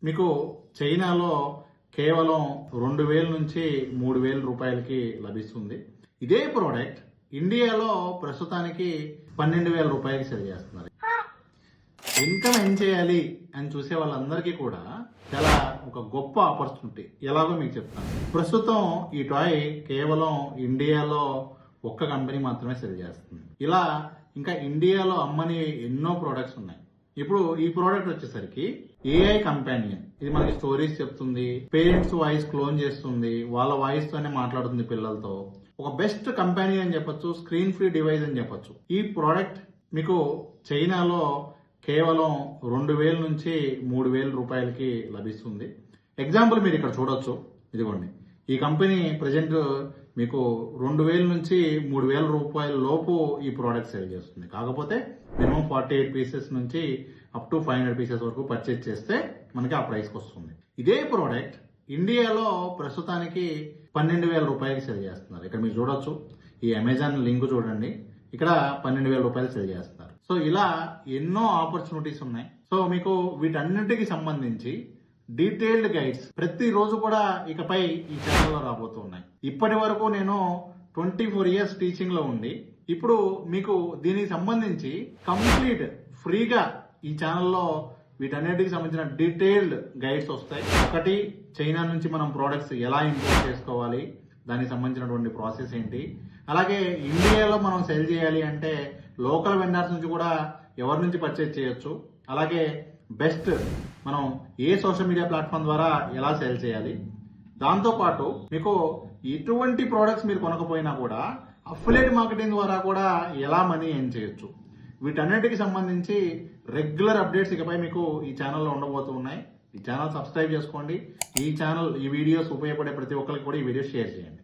మీకు చైనాలో కేవలం 2000 నుంచి 3000 రూపాయలకి లభిస్తుంది. ఇదే ప్రోడక్ట్ ఇండియాలో ప్రస్తుతానికి 12,000 రూపాయలకి సెల్ చేస్తున్నారు. ఇన్కమ్ ఏం చేయాలి అని చూసే వాళ్ళందరికీ కూడా చాలా ఒక గొప్ప ఆపర్చునిటీ. ఎలాగో మీకు చెప్తాను. ప్రస్తుతం ఈ టాయ్ కేవలం ఇండియాలో ఒక్క కంపెనీ మాత్రమే సెల్ చేస్తుంది. ఇలా ఇంకా ఇండియాలో అమ్మని ఎన్నో ప్రోడక్ట్స్ ఉన్నాయి. ఇప్పుడు ఈ ప్రోడక్ట్ వచ్చేసరికి ఏఐ కంపానియన్. ఇది మనకి స్టోరీస్ చెప్తుంది, పేరెంట్స్ వాయిస్ క్లోన్ చేస్తుంది, వాళ్ళ వాయిస్ తోనే మాట్లాడుతుంది పిల్లలతో. ఒక బెస్ట్ కంపానియన్ అని చెప్పొచ్చు, స్క్రీన్ ఫ్రీ డివైస్ అని చెప్పొచ్చు. ఈ ప్రోడక్ట్ మీకు చైనాలో కేవలం 2000 నుంచి 3000 రూపాయలకి లభిస్తుంది. ఎగ్జాంపుల్ మీరు ఇక్కడ చూడొచ్చు. ఇదిగోండి, ఈ కంపెనీ ప్రజెంట్ మీకు 2000 నుంచి 3000 రూపాయల లోపు ఈ ప్రోడక్ట్ సేల్ చేస్తుంది. కాకపోతే మినిమం 48 పీసెస్ నుంచి అప్ టు 500 పీసెస్ వరకు పర్చేజ్ చేస్తే మనకి ఆ ప్రైస్కి వస్తుంది. ఇదే ప్రోడక్ట్ ఇండియాలో ప్రస్తుతానికి 12,000 రూపాయలకి సెల్ చేస్తున్నారు. ఇక్కడ మీరు చూడొచ్చు, ఈ అమెజాన్ లింక్ చూడండి, ఇక్కడ 12,000 రూపాయలు సెల్ చేస్తున్నారు. సో ఇలా ఎన్నో ఆపర్చునిటీస్ ఉన్నాయి. సో మీకు వీటన్నిటికి సంబంధించి డీటెయిల్డ్ గైడ్స్ ప్రతిరోజు కూడా ఇకపై ఈ ఛానల్లో రాబోతున్నాయి. ఇప్పటి వరకు నేను 24 ఇయర్స్ టీచింగ్ లో ఉండి ఇప్పుడు మీకు దీనికి సంబంధించి కంప్లీట్ ఫ్రీగా ఈ ఛానల్లో వీటన్నిటికి సంబంధించిన డీటెయిల్డ్ గైడ్స్ వస్తాయి. ఒకటి, చైనా నుంచి మనం ప్రోడక్ట్స్ ఎలా ఇంపోర్ట్ చేసుకోవాలి, దానికి సంబంధించినటువంటి ప్రాసెస్ ఏంటి, అలాగే ఇండియాలో మనం సెల్ చేయాలి అంటే లోకల్ వెండర్స్ నుంచి కూడా ఎవరి నుంచి పర్చేజ్ చేయొచ్చు, అలాగే బెస్ట్ మనం ఏ సోషల్ మీడియా ప్లాట్ఫామ్ ద్వారా ఎలా సేల్ చేయాలి, దాంతోపాటు మీకు ఎటువంటి ప్రోడక్ట్స్ మీరు కొనకపోయినా కూడా అఫిలియేట్ మార్కెటింగ్ ద్వారా కూడా ఎలా మనీ ఎర్న్ చేయొచ్చు, వీటన్నిటికి సంబంధించి రెగ్యులర్ అప్డేట్స్ ఇకపై మీకు ఈ ఛానల్లో ఉండబోతున్నాయి. ఈ ఛానల్ సబ్స్క్రైబ్ చేసుకోండి. ఈ వీడియోస్ ఉపయోగపడే ప్రతి ఒక్కరికి కూడా ఈ వీడియో షేర్ చేయండి.